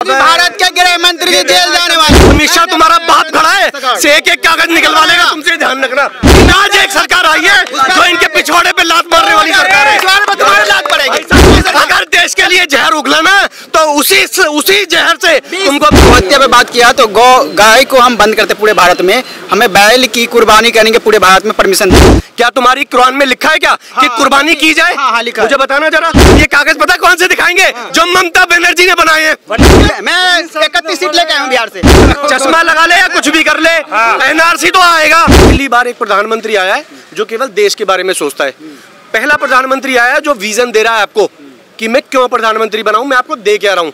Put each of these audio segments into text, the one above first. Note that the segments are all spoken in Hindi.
भारत के गृह मंत्री जी जेल जाने वाले। अमित शाह तुम्हारा बाप खड़ा है, से एक कागज निकलवा लेगा, तुमसे ध्यान रखना। आज एक सरकार आई है जो इनके पिछवाड़े पे लात मारने वाली सरकार है। तुम्हारे लात पड़ेगी। अगर देश के लिए जहर उगलाना तो उसी जहर से तुमको। हत्या पे बात किया तो गाय को हम बंद करते पूरे भारत में, हमें बैल की कुर्बानी करने के पूरे भारत में परमिशन दे। क्या तुम्हारी कुरान में लिखा है क्या कि कुर्बानी की जाए? मुझे बताना जरा, ये कागज पता कौन से दिखाएंगे? जो ममता बनर्जी ने बनाए हैं। मैं 31 सीट लेके आया हूँ बिहार से। चश्मा लगा ले या कुछ भी कर ले, एनआरसी तो आएगा। पहली बार एक प्रधानमंत्री आया है जो केवल देश के बारे में सोचता है। पहला प्रधानमंत्री आया है जो विजन दे रहा है आपको कि मैं क्यों प्रधानमंत्री बनाऊं, मैं आपको दे के आ रहा हूं।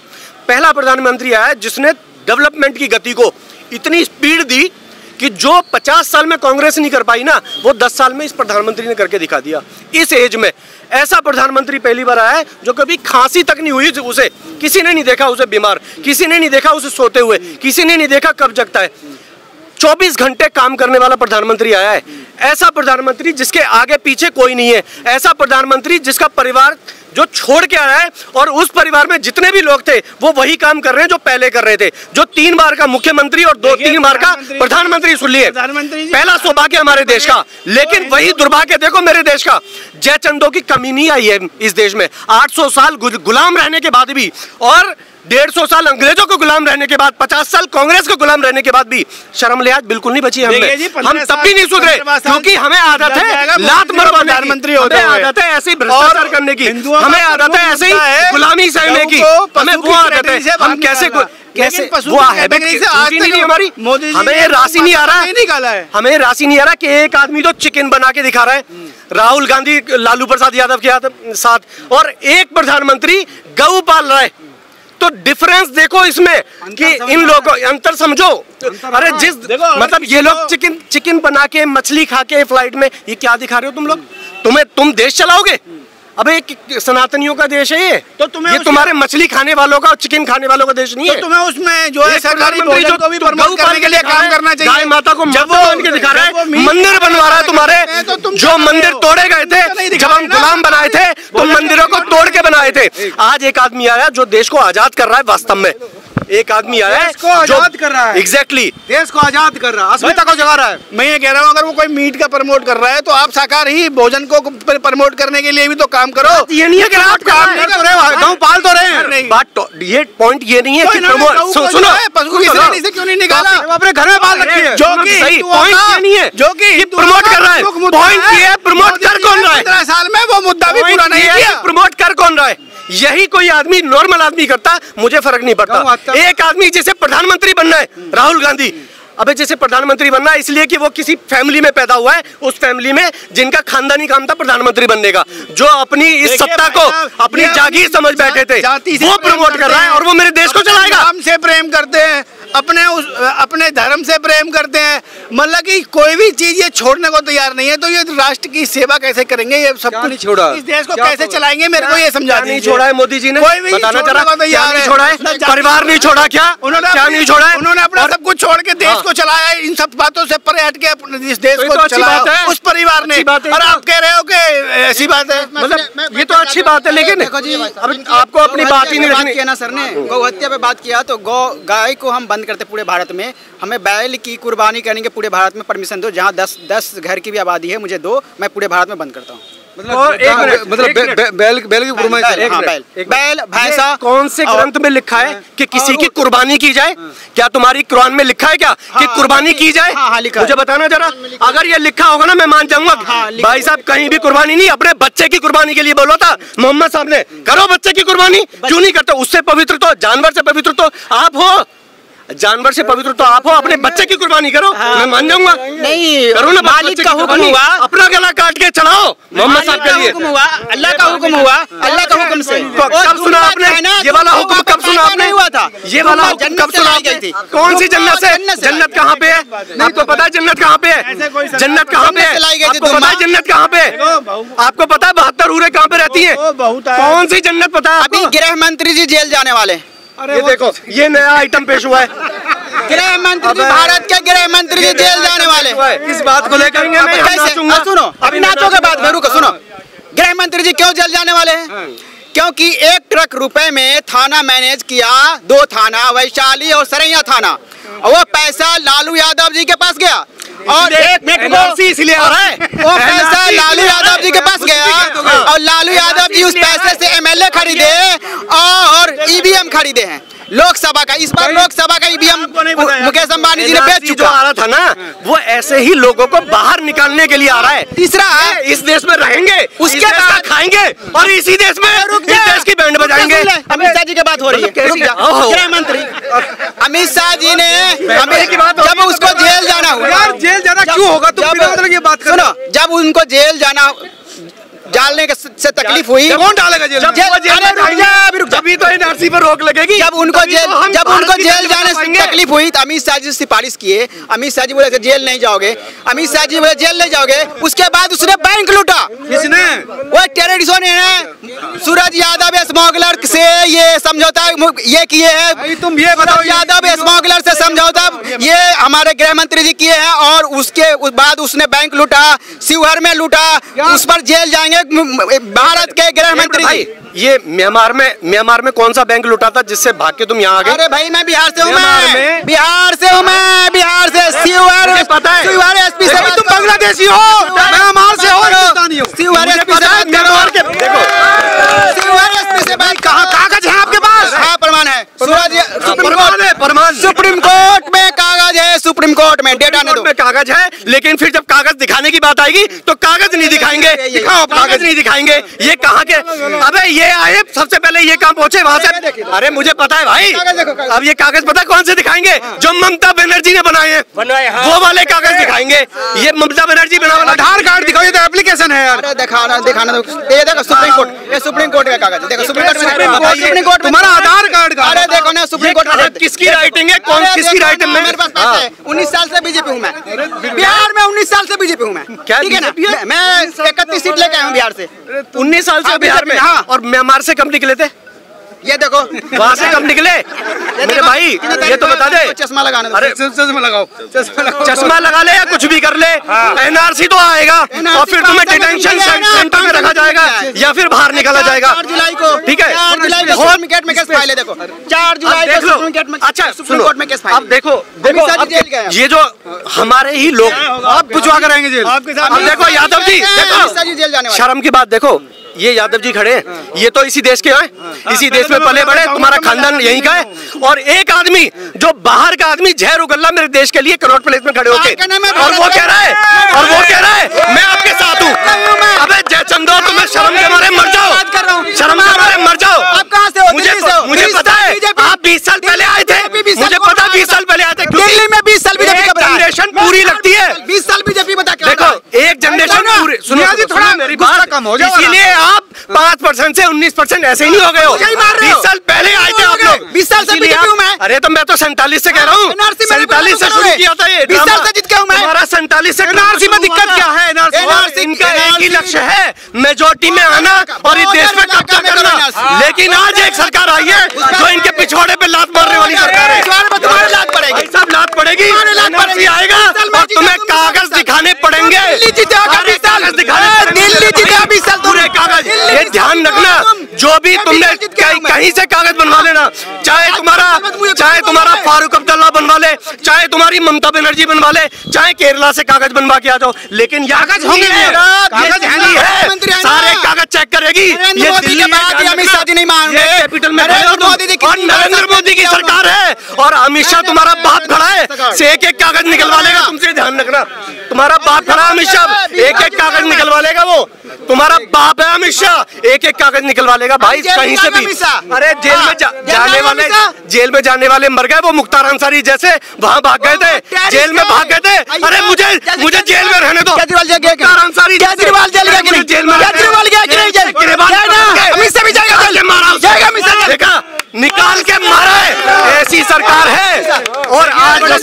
पहला प्रधानमंत्री आया है जिसने डेवलपमेंट की गति को इतनी स्पीड दी कि जो 50 साल में कांग्रेस नहीं कर पाई ना, वो 10 साल में इस प्रधानमंत्री ने करके दिखा दिया। इस एज में ऐसा प्रधानमंत्री पहली बार आया है जो कभी खांसी तक नहीं हुई उसे, किसी ने नहीं देखा उसे बीमार, किसी ने नहीं देखा उसे सोते हुए, किसी ने नहीं देखा कब जगता है। 24 घंटे काम करने वाला प्रधानमंत्री आया है। ऐसा प्रधानमंत्री जिसके आगे पीछे कोई नहीं है, ऐसा प्रधानमंत्री जिसका परिवार जो छोड़ के आया है और उस परिवार में जितने भी लोग थे वो वही काम कर रहे हैं जो पहले कर रहे थे। जो 3 बार का मुख्यमंत्री और 2-3 बार का प्रधानमंत्री सुन लिए। पहला सौभाग्य हमारे देश का, लेकिन वही दुर्भाग्य देखो मेरे देश का। जयचंदों की कमी नहीं आई है इस देश में। 800 साल गुलाम रहने के बाद भी और 150 साल अंग्रेजों को गुलाम रहने के बाद, 50 साल कांग्रेस को गुलाम रहने के बाद भी शर्म लिहाज बिल्कुल नहीं बची हमें। हम तब भी नहीं सुधरे क्योंकि हमें आदत है लात मरवाने की, हमें आदत है ऐसे भ्रष्टाचार करने की, हमें आदत है ऐसे ही गुलामी सहने की, हमें वो आदत है। हम कैसे वो हैबिट नहीं हमारी। हमें राशि नहीं आ रहा, हमें राशि नहीं आ रहा कि एक आदमी तो चिकन बना के दिखा रहा है, राहुल गांधी लालू प्रसाद यादव के साथ, और एक प्रधानमंत्री गऊ पाल रहा है। तो डिफरेंस देखो इसमें कि इन लोगों अंतर समझो। अरे जिस मतलब ये लोग चिकन बना के मछली खा के फ्लाइट में, ये क्या दिखा रहे हो तुम लोग? तुम देश चलाओगे? अबे सनातनियों का देश है ये, तो तुम्हें ये तुम्हारे मछली खाने वालों का और चिकन खाने वालों का देश नहीं है। तो तुम्हें उसमें जो है सरकारी भोजन को भी प्रमोट करने के लिए काम करना चाहिए। गाय माता को जब वो उनके दिखा रहा है, मंदिर बनवा रहा है तुम्हारे, जो मंदिर तोड़े गए थे जब हम गुलाम बनाए थे, तो मंदिरों को तोड़ के बनाए थे। आज एक आदमी आया जो देश को आजाद कर रहा है। वास्तव में एक आदमी आया है जो आजाद कर रहा है, एग्जैक्टली देश को आजाद कर रहा है, अस्मिता को जगा रहा है। मैं ये कह रहा हूँ अगर वो कोई मीट का प्रमोट कर रहा है तो आप शाकाहारी भोजन को प्रमोट करने के लिए भी तो काम करो। ये नहीं है कि आप काम नहीं कर रहे हो, गाँव पाल तो रहे हैं। बात ये पॉइंट ये नहीं है कि प्रमोट, सुनो पशु की श्रेणी से क्यों नहीं निकाला? अपने घर में पाल रखी है, जो कि सही पॉइंट ये नहीं है जो कि प्रमोट कर रहा है। पॉइंट ये है प्रमोट कर कौन रहा है? 15 साल में वो मुद्दा भी पूरा नहीं किया। प्रमोट कर कौन रहा है? यही कोई आदमी नॉर्मल आदमी करता, मुझे फर्क नहीं पड़ता। एक आदमी जैसे प्रधानमंत्री बनना है, राहुल गांधी, अबे जैसे प्रधानमंत्री बनना है इसलिए कि वो किसी फैमिली में पैदा हुआ है, उस फैमिली में जिनका खानदानी काम था प्रधानमंत्री बनने का, जो अपनी इस सत्ता को अपनी जागीर समझ बैठे थे, वो प्रमोट कर रहा है और वो मेरे देश को चलाएगा। हमसे प्रेम करते हैं, अपने धर्म से प्रेम करते हैं, मतलब कि कोई भी चीज ये छोड़ने को तैयार नहीं है। तो ये राष्ट्र की सेवा कैसे करेंगे? ये सब कुछ छोड़ा, इस देश को कैसे चलाएंगे? मेरे को ये समझा दीजिए। नहीं छोड़ा है मोदी जी ने, कोई भी बताना जरा, तैयार नहीं छोड़ा है, परिवार नहीं छोड़ा क्या? क्या नहीं छोड़ा है? उन्होंने अपना सब कुछ छोड़ के देश को चलाया है। इन सब बातों से परे हट के इस देश को चलाया उस परिवार ने। और आप कह रहे हो कि ऐसी बात है, मतलब ये तो अच्छी बात है, लेकिन आपको अपनी बात ही नहीं रखनी है ना। सर ने गौ हत्या पे बात किया तो गाय को हम बंद करते पूरे भारत में, हमें बैल की कुर्बानी करने के पूरे भारत में परमिशन दो। जहाँ 10 घर की भी आबादी है मुझे दो, मैं पूरे भारत में बंद करता हूँ। बैल की कुर्बानी, बैल भैंसा कौन से ग्रंथ में लिखा है कि किसी की कुर्बानी की जाए? क्या तुम्हारी कुरान में लिखा है क्या कि कुर्बानी की जाए? मुझे बताना जरा, अगर ये लिखा होगा ना मैं मान जाऊंगा। भाई साहब कहीं भी कुर्बानी नहीं, अपने बच्चे की कुर्बानी के लिए बोला था मोहम्मद साहब ने, करो बच्चे की कुर्बानी, क्यों नहीं करते? उससे पवित्र तो जानवर से पवित्र तो आप हो, जानवर से पवित्र तो आप हो, अपने बच्चे की कुर्बानी करो। मैं मान जाऊंगा। नहीं करो ना, मालिक का हुक्म हुआ, अपना गला काट के चढ़ाओ मोहम्मद साहब के लिए। अल्लाह का हुक्म हुआ, अल्लाह का हुक्म से। कब सुना आपने ये वाला हुक्म? कब सुना आपने? हुआ था ये वाला हुक्म कब सुना आपने? कौन सी जन्नत से? जन्नत कहाँ पे है? आपको पता है जन्नत कहाँ पे है? जन्नत कहाँ पे है? आपको पता है जन्नत कहाँ पे है? आपको पता है 72 हूरें कहाँ पे रहती है? कौन सी जन्नत पता है? अभी गृह मंत्री जी जेल जाने वाले। ये देखो ये नया आइटम पेश हुआ है। गृह मंत्री जी, भारत के गृह मंत्री जी जेल जाने वाले। इस बात को लेकर सुनो अभी नाचों के बाद रुको, सुनो गृह मंत्री जी क्यों जेल जाने वाले हैं? क्योंकि 1 ट्रक रुपए में थाना मैनेज किया, 2 थाना वैशाली और सरैया थाना, और वो पैसा लालू यादव जी के पास गया और इसलिए आ रहा है वो पैसा लालू यादव जी के पास गया और लालू यादव जी उस पैसे से एमएलए खरीदे और ईवीएम खरीदे हैं लोकसभा का। इस बार लोकसभा का ईवीएम मुकेश अंबानी जी ने बेच चुका। आ रहा था ना, वो ऐसे ही लोगों को बाहर निकालने के लिए आ रहा है। तीसरा इस देश में रहेंगे, उसके बाद खाएंगे और इसी देश में इस देश की बैंड बजाएंगे। अमित शाह जी की बात हो रही है, गृह मंत्री अमित शाह जी ने जब उसको जेल जाना हुआ, यार जेल जाना क्यों होगा, तुम बिना मतलब ये बात करो। सुनो, जब उनको जेल जाना डालने से तकलीफ हुई, कौन डालेगा जेल? जब तो एनआरसी पर रोक लगेगी। जब उनको जेल जाने से तकलीफ हुई तो अमित शाह जी सिफारिश किए। अमित शाह जी बोले जेल नहीं जाओगे, अमित शाह जी बोले जेल नहीं जाओगे। उसके बाद उसने बैंक लूटा। किसने? वो टेररिस्टों ने सूरज यादव स्मगलर से ये समझौता ये किए हैं। तुम ये बताओ, यादव स्मगलर से समझौता ये हमारे गृह मंत्री जी किए हैं और उसके बाद उसने बैंक लूटा, शिवहर में लूटा, उस पर जेल जाएंगे भारत के गृह मंत्री जी। ये म्यांमार में कौन सा बैंक लूटा था जिससे भाग के तुम यहाँ आ गए? अरे भाई मैं बिहार से हूँ, बिहार से शिवहर पता है, शिवहर एसपी से। तुम बांग्लादेशी हो, म्यांमार से हो, शिवहर एसपी से देखो शिवहर एसपी से बात। कहाँ कागज है आपके पास? हाँ प्रमाण है, प्रमाण सुप्रीम कोर्ट में कागज है, सुप्रीम कोर्ट में डेटा में कागज है। लेकिन फिर जब कागज दिखाने की बात आएगी तो कागज नहीं दिखाएंगे। दिखाओ, कागज नहीं दिखाएंगे। ये कहाँ के? अबे ये आए सबसे पहले ये कहाँ पहुंचे वहाँ से? अरे मुझे पता है भाई, अब ये कागज पता कौन से दिखाएंगे? जो ममता बनर्जी ने बनाए हैं वो वाले कागज दिखाएंगे। ये ममता बनर्जी बना वाला आधार कार्ड दिखाओ, ये तो एप्लीकेशन है यार। दिखाना ये देखो सुप्रीम कोर्ट, ये सुप्रीम कोर्ट का कागज देखो, सुप्रीम कोर्ट तुम्हारा आधार कार्ड का। अरे देखो ना सुप्रीम कोर्ट किसकी राइटिंग है, कौन किसकी राइटिंग में? मेरे पास पैसा है। 19 साल से बीजेपी हूँ मैं, बिहार में 19 साल से बीजेपी हूँ मैं। ठीक है ना, मैं 31 सीट लेके आया हूँ बिहार से। 19 साल से बिहार में? हाँ। और म्यांमार से कब निकले थे? ये देखो वहाँ से कब निकले मेरे भाई, ये तो बता दे। चश्मा लगाने दो। अरे चश्मा लगाओ, चश्मा लगा ले या कुछ भी कर ले, एनआरसी तो आएगा और फिर तुम्हें डिटेंशन सेंटर में रखा जाएगा या फिर बाहर निकाला जाएगा। 4 जुलाई को, ठीक है, 4 जुलाई को सुप्रीम कोर्ट में केस फाइल है। देखो 4 जुलाई को सुप्रीम कोर्ट में, अच्छा सुप्रीम कोर्ट में केस फाइल। अब देखो ये जो हमारे ही लोग आप भिजवा कर आएंगे जेल। अब देखो यादव जी, देखो शर्म की बात, देखो ये यादव जी खड़े हैं, ये तो इसी देश के हैं, इसी देश में पले बड़े, तुम्हारा खानदान यहीं का है। और एक आदमी जो बाहर का आदमी जहर उगल्ला मेरे देश के लिए करोड़ प्लेस में खड़े होके, और वो कह रहा है मैं आपके साथ हूँ। अबे जय चंदो, तुम्हें शर्म के मारे मर जाओ, शर्म के मारे मर जाओ। आप कहाँ से हो? मुझे पता है, आप 20 साल पहले आए थे, मुझे पता 20 साल पहले आए थे। दिल्ली में 20 साल बीजेपी का जनरेशन पूरी लगती है। 20 साल बीजेपी बता के देखो एक जनरेशन पूरी, सुनो थोड़ा मेरी गुस्सा बात कम हो जाए। इसीलिए आप 5% से 19% ऐसे ही नहीं हो गए हो। 20 साल पहले आए थे आप लोग। 20 साल से बीजेपी हूँ मैं। अरे तो मैं तो 47 से कह रहा हूँ, 47 से शुरू किया था ये। 20 साल से जीत के हूँ मैं। हमारा 47 से एनआरसी में दिक्कत क्या है? एनआरसी इनका एक ही लक्ष्य है, मेजोरिटी में आना और इस देश में कब्जा करना। लेकिन आज एक सरकार आई है जो इनके पिछवाड़े पे लात मारने वाली सरकार है। तुम्हारे लात पड़ेगी, सब लात पड़ेगी, एनआरसी आएगा और तुम्हें कागज दिखाने पड़ेंगे। दिल्ली जीते कागज दिखाने, दिल्ली जीते 20 साल पूरे कागज। ये ध्यान रखना, जो भी तुमने कहीं से कागज बनवा लेना, चाहे तुम्हारा फारूक अब्दुल्ला बनवा ले, चाहे तुम्हारी ममता बनर्जी बनवा ले, चाहे केरला से कागज बनवा के आ जाओ, लेकिन कागज होंगे, कागज है, सारे कागज चेक करेगी। ये दिल्ली में अमित शाह जी नहीं मानते, कैपिटल में और नरेंद्र मोदी की सरकार है और अमित शाह तुम्हारा बाप खड़ा है, से एक कागज निकलवा लेगा। तुमसे ध्यान रखना, तुम्हारा बाप खड़ा है अमित शाह, एक कागज निकलवा लेगा। वो तुम्हारा बाप है अमित शाह, एक कागज निकलवा लेगा भाई कहीं से भी। अरे जेल में जाने वाले मर गए, वो मुख्तार अंसारी जैसे वहाँ भाग गए थे, जेल में भाग गए थे। अरे मुझे जेल में रहने दो। मुख्तार अंसारी केजरीवाल जेल गया कि नहीं? जेल में केजरीवाल गया कि नहीं? अमित शाह भी जाएगा, देखा निकाल के मारा है। ऐसी सरकार है और आज वो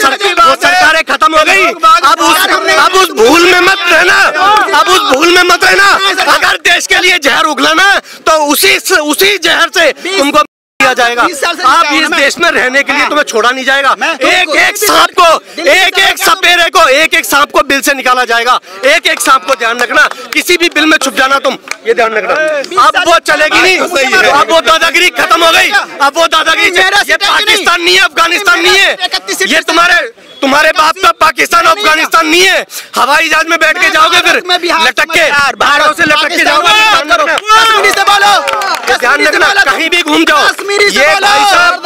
सरकारें खत्म हो गई। अब उस भूल में मत रहना, अब उस भूल में मत रहना। अगर देश के लिए जहर उगलाना तो उसी जहर से तुमको दिया जाएगा। आप इस देश में रहने के लिए तुम्हें छोड़ा नहीं जाएगा। एक एक सांप को, एक एक सपेरे को, एक एक सांप को बिल से निकाला जाएगा। एक एक सांप को ध्यान रखना, किसी भी बिल में छुप जाना तुम, ये ध्यान रखना। अब वो चलेगी नहीं, अब वो दादागिरी खत्म हो गई। अब वो दादागिरी, ये पाकिस्तान नहीं है, अफगानिस्तान नहीं है, ये तुम्हारे बाप का पाकिस्तान अफगानिस्तान नहीं है। हवाई जहाज में बैठ के जाओगे फिर लटक के, बाहरों से लटक के जाओगे। ध्यान रखना, कहीं भी घूम जाओ। ये भाई साहब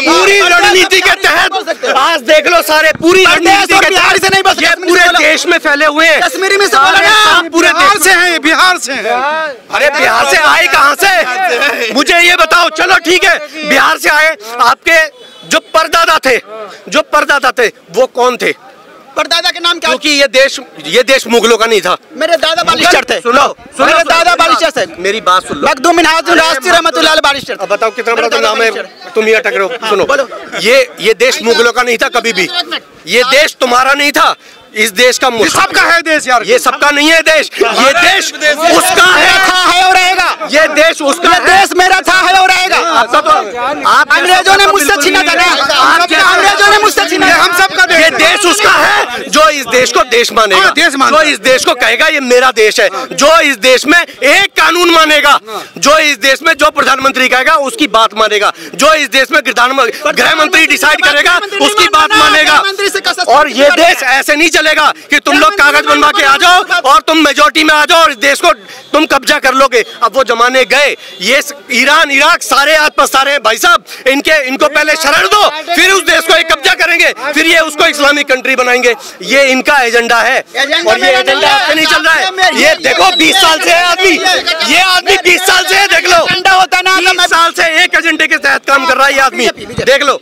पूरी रणनीति के तहत, आज देख लो सारे पूरी रणनीति के तहत ये पूरे देश में फैले हुए हैं। कश्मीरी में से बोला ना, पूरे बिहार से हैं, बिहार से। अरे बिहार से आए कहाँ से, मुझे ये बताओ। चलो ठीक है, बिहार से आए, आपके जो परदादा थे वो कौन थे? परदादा के नाम क्या? क्योंकि ये देश मुगलों का नहीं था। मेरे दादा बालिस्टर थे। सुनो, मेरे दादा बालिस्टर थे। मेरी बात सुन लो। मखदूम बिन हाजिम राष्ट्रीय रहमतुल्लाह बालिस्टर। अब बताओ कितना बड़ा नाम है, तुम ये अटक रहे हो। सुनो, ये देश मुगलों का नहीं था कभी भी, ये देश तुम्हारा नहीं था। इस देश का सबका है देश यार, ये सबका नहीं है देश, ये देश उसका है और रहेगा। ये देश उसका, देश मेरा था है और रहेगा। आपका तो आप अंग्रेजों ने मुझसे छीना था ना, अंग्रेजों ने मुझसे छीना। हम सबका ये देश उसका है जो इस देश को देश मानेगा, जो इस देश को कहेगा ये मेरा देश है, जो इस देश में एक कानून मानेगा, जो इस देश में जो प्रधानमंत्री कहेगा उसकी बात मानेगा, जो इस देश में गृह मंत्री डिसाइड करेगा उसकी बात मानेगा। और ये देश ऐसे नहीं चलेगा कि तुम लोग कागज बनवा के आ जाओ और तुम मेजोरिटी में आ जाओ और इस देश को तुम कब्जा कर लोगे। अब वो जमाने गए। ये ईरान इराक सारे आज पसारे हैं भाई साहब, इनको पहले शरण दो, फिर उस देश को कब्जा करेंगे, फिर ये उसको इस्लामिक कंट्री बनाएंगे। ये इनका एजेंडा है और ये एजेंडा आपसे नहीं चल रहा है। ये देखो 20 साल से है आदमी, ये आदमी 20 साल से है, देख लो 20 साल से एक एजेंडे के तहत काम कर रहा है ये आदमी, देख लो।